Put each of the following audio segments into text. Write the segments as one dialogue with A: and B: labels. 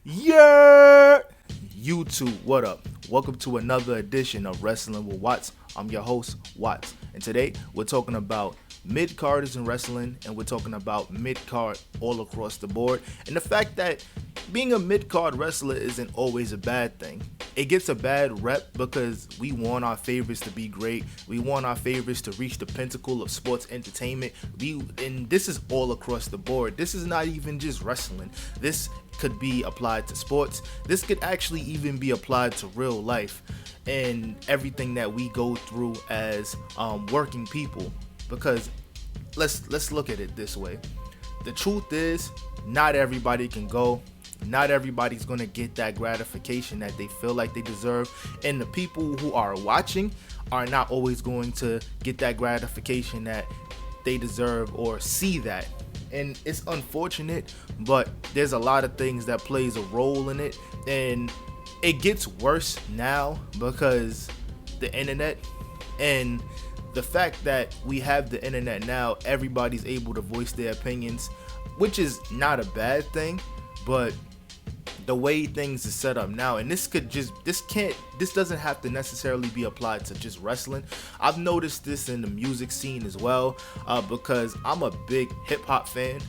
A: Yeah, YouTube, what up? Welcome to another edition of Wrestling with Watts. I'm your host, Watts, and today we're talking about mid carders in wrestling, and we're talking about mid card all across the board, and the fact that being a mid card wrestler isn't always a bad thing. It gets a bad rep because we want our favorites to be great. We want our favorites to reach the pinnacle of sports entertainment. And this is all across the board. This is not even just wrestling. This could be applied to sports. This could actually even be applied to real life and everything that we go through as working people. Because let's look at it this way. The truth is, not everybody can go. Not everybody's going to get that gratification that they feel like they deserve. And the people who are watching are not always going to get that gratification that they deserve or see that. And it's unfortunate, but there's a lot of things that plays a role in it. And it gets worse now because the internet and the fact that we have the internet now, everybody's able to voice their opinions, which is not a bad thing, but the way things are set up now, and this doesn't have to necessarily be applied to just wrestling. I've noticed this in the music scene as well, because I'm a big hip-hop fan.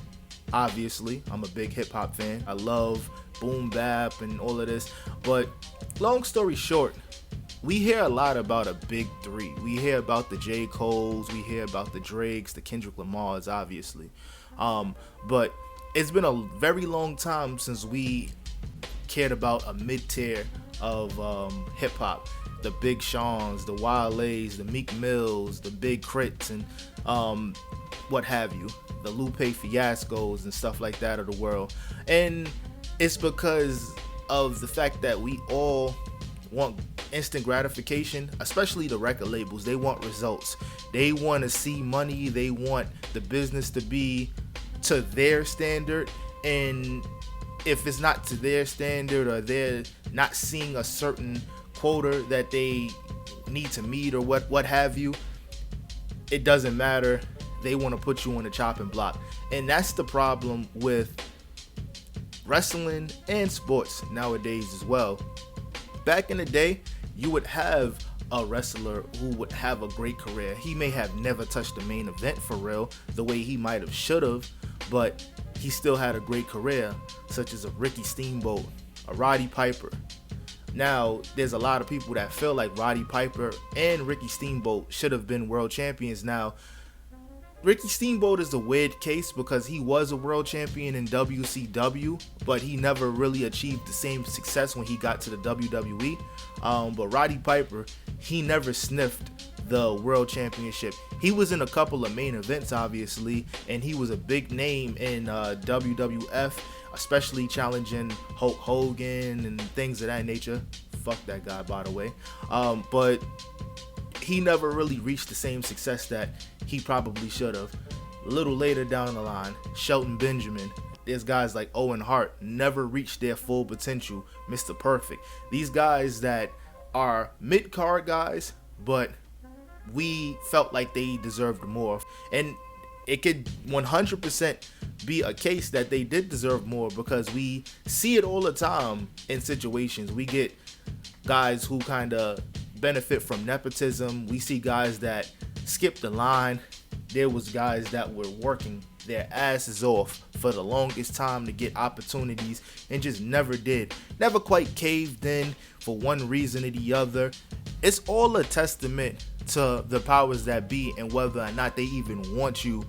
A: Obviously, I'm a big hip-hop fan. I love boom bap and all of this, but long story short, we hear a lot about a big three. We hear about the J. Coles, we hear about the Drakes, the Kendrick Lamars, obviously, but it's been a very long time since we cared about a mid-tier of hip-hop. The Big Sean's, the Wale's, the Meek Mills, the Big Crits, and what have you, the Lupe Fiascos and stuff like that of the world. And it's because of the fact that we all want instant gratification, especially the record labels. They want results. They want to see money. They want the business to be to their standard, and if it's not to their standard or they're not seeing a certain quota that they need to meet or what have you, it doesn't matter. They want to put you on the chopping block. And that's the problem with wrestling and sports nowadays as well. Back in the day, you would have a wrestler who would have a great career. He may have never touched the main event for real the way he might have should have, but he still had a great career, such as a Ricky Steamboat, a Roddy Piper. Now, there's a lot of people that feel like Roddy Piper and Ricky Steamboat should have been world champions. Now, Ricky Steamboat is a weird case because he was a world champion in WCW, but he never really achieved the same success when he got to the WWE. But Roddy Piper, he never sniffed the world championship. He was in a couple of main events, obviously, and he was a big name in WWF, especially challenging Hulk Hogan and things of that nature. Fuck that guy, by the way. But he never really reached the same success that he probably should have. A little later down the line, Shelton Benjamin. There's guys like Owen Hart, never reached their full potential. Mr. Perfect. These guys that are mid-card guys, but we felt like they deserved more. And it could 100% be a case that they did deserve more because we see it all the time in situations. We get guys who kind of benefit from nepotism. We see guys that skip the line. There was guys that were working their asses off for the longest time to get opportunities and just never did. Never quite caved in for one reason or the other. It's all a testament to the powers that be and whether or not they even want you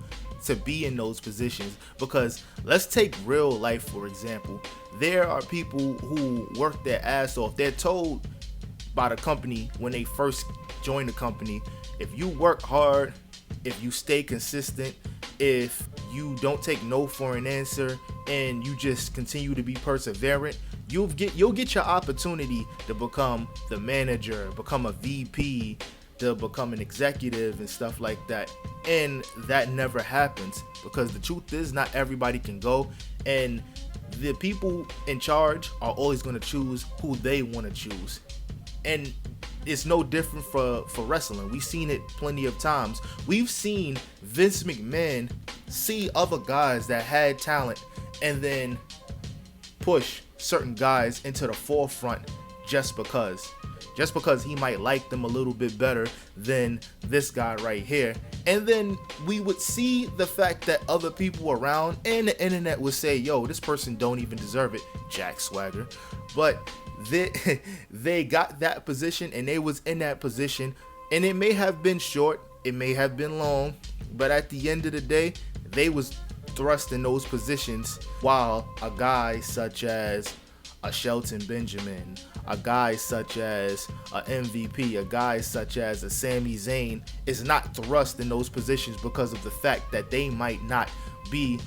A: to be in those positions. Because let's take real life, for example. There are people who work their ass off. They're told by the company when they first join the company, if you work hard, if you stay consistent, if you don't take no for an answer, and you just continue to be perseverant, you'll get your opportunity to become the manager, become a VP, to become an executive and stuff like that. And that never happens because the truth is not everybody can go, and the people in charge are always going to choose who they want to choose. And it's no different for wrestling. We've seen it plenty of times. We've seen Vince McMahon see other guys that had talent and then push certain guys into the forefront just because he might like them a little bit better than this guy right here. And then we would see the fact that other people around and the internet would say, yo, this person don't even deserve it, Jack Swagger. But they got that position, and they was in that position, and it may have been short, it may have been long, but at the end of the day, they was thrust in those positions, while a guy such as a Shelton Benjamin, a guy such as a MVP, a guy such as a Sami Zayn is not thrust in those positions because of the fact that they might not be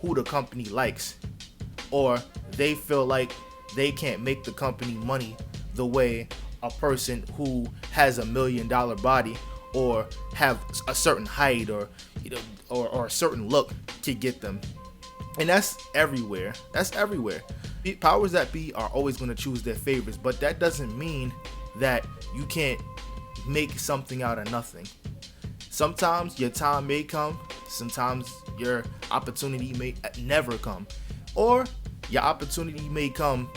A: who the company likes, or they feel like they can't make the company money the way a person who has $1 million body or have a certain height or or a certain look to get them. And that's everywhere. Powers that be are always going to choose their favorites, but that doesn't mean that you can't make something out of nothing. Sometimes your time may come, sometimes your opportunity may never come, or your opportunity may come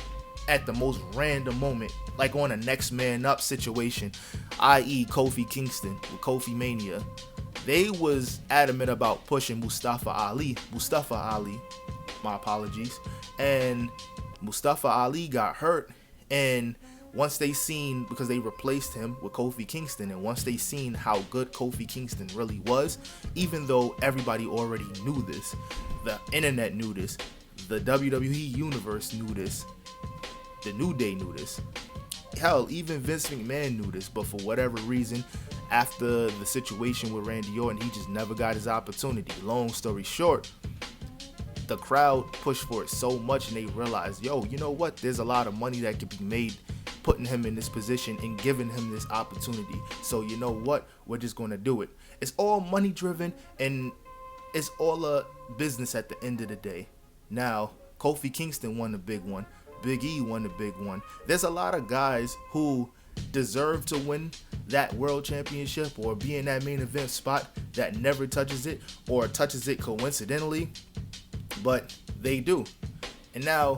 A: at the most random moment, like on a next man up situation, i.e. Kofi Kingston with Kofi Mania. They was adamant about pushing Mustafa Ali, my apologies, and Mustafa Ali got hurt, and once they seen, because they replaced him with Kofi Kingston, and once they seen how good Kofi Kingston really was, even though everybody already knew this, the internet knew this, the WWE universe knew this, the New Day knew this, hell, even Vince McMahon knew this, but for whatever reason, after the situation with Randy Orton, he just never got his opportunity. Long story short, the crowd pushed for it so much, and they realized, yo, you know what? There's a lot of money that could be made putting him in this position and giving him this opportunity. So you know what? We're just going to do it. It's all money driven, and it's all a business at the end of the day. Now, Kofi Kingston won the big one. Big E won the big one. There's a lot of guys who deserve to win that world championship or be in that main event spot that never touches it or touches it coincidentally, but they do. And now,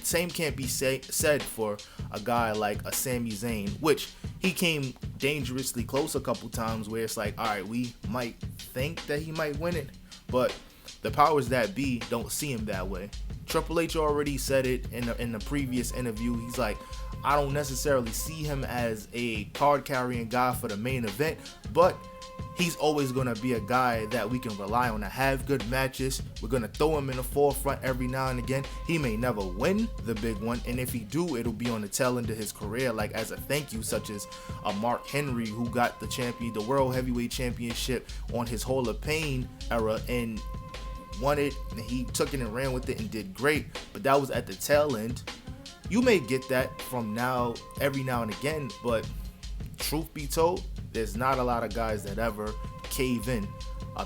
A: same can't be said for a guy like a Sami Zayn, which he came dangerously close a couple times where it's like, all right, we might think that he might win it, but the powers that be don't see him that way. Triple H already said it in the previous interview. He's like, I don't necessarily see him as a card-carrying guy for the main event, but he's always going to be a guy that we can rely on to have good matches. We're going to throw him in the forefront every now and again. He may never win the big one, and if he do, it'll be on the tail end of his career, like as a thank you, such as a Mark Henry, who got the World Heavyweight Championship on his Hall of Pain era and won it, and he took it and ran with it and did great, but that was at the tail end. You may get that from every now and again, but truth be told, there's not a lot of guys that ever cave in.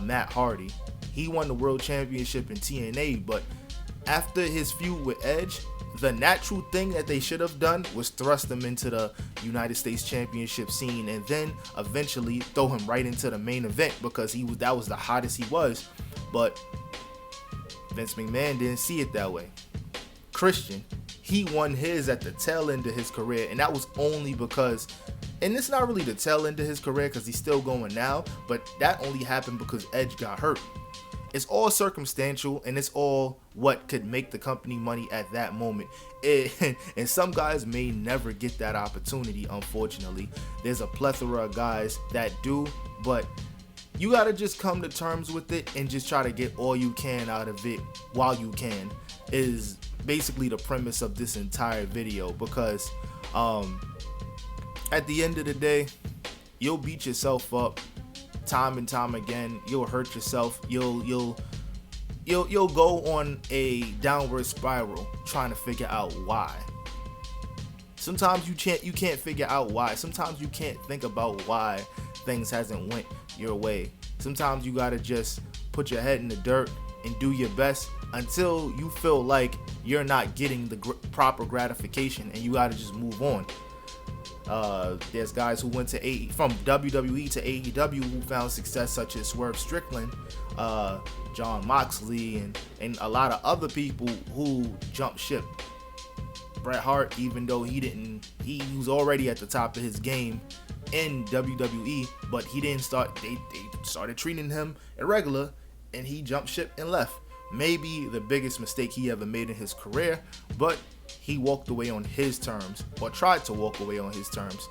A: Matt Hardy, he won the world championship in TNA, but after his feud with Edge, the natural thing that they should have done was thrust him into the United States Championship scene and then eventually throw him right into the main event, because that was the hottest he was. But Vince McMahon didn't see it that way. Christian, he won his at the tail end of his career, and that was only because, and it's not really the tail end of his career because he's still going now, but that only happened because Edge got hurt. It's all circumstantial, and it's all what could make the company money at that moment. And some guys may never get that opportunity, unfortunately. There's a plethora of guys that do, but you gotta just come to terms with it and just try to get all you can out of it while you can, is basically the premise of this entire video, because at the end of the day, you'll beat yourself up time and time again. You'll hurt yourself. You'll go on a downward spiral trying to figure out why. Sometimes you can't figure out why. Sometimes you can't think about why things hasn't went your way. Sometimes you gotta just put your head in the dirt and do your best until you feel like you're not getting the proper gratification, and you gotta just move on. There's guys who went to from WWE to AEW who found success, such as Swerve Strickland, John Moxley, and a lot of other people who jumped ship. Bret Hart, even though he was already at the top of his game in WWE, but he didn't start. They started treating him irregular, and he jumped ship and left. Maybe the biggest mistake he ever made in his career, but he walked away on his terms, or tried to walk away on his terms.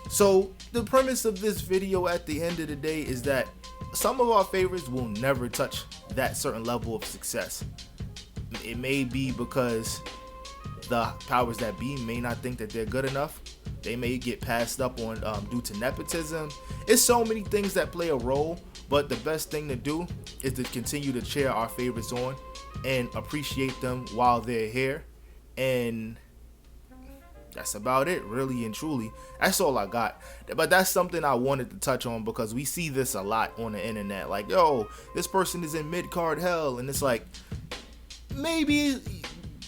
A: So the premise of this video at the end of the day is that some of our favorites will never touch that certain level of success. It may be because the powers that be may not think that they're good enough. They may get passed up on due to nepotism. It's so many things that play a role, but the best thing to do is to continue to cheer our favorites on and appreciate them while they're here. And that's about it, really and truly. That's all I got. But that's something I wanted to touch on because we see this a lot on the internet. Like, yo, this person is in mid-card hell. And it's like, maybe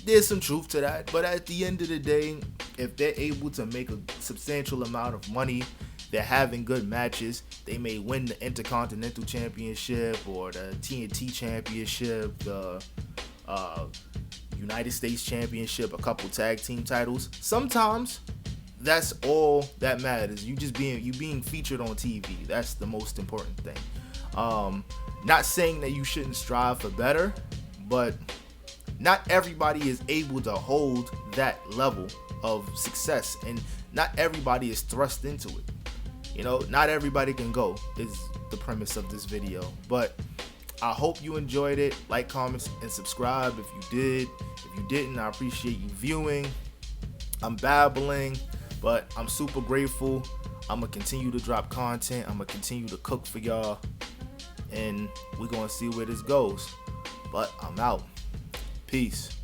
A: there's some truth to that. But at the end of the day, if they're able to make a substantial amount of money, they're having good matches, they may win the Intercontinental Championship or the TNT Championship, the United States Championship, a couple tag team titles. Sometimes that's all that matters. You being featured on TV. That's the most important thing. Not saying that you shouldn't strive for better, but not everybody is able to hold that level of success, and not everybody is thrust into it. You know, not everybody can go, is the premise of this video. But I hope you enjoyed it. Like, comment, and subscribe if you did. If you didn't, I appreciate you viewing. I'm babbling, but I'm super grateful. I'm going to continue to drop content. I'm going to continue to cook for y'all. And we're going to see where this goes. But I'm out. Peace.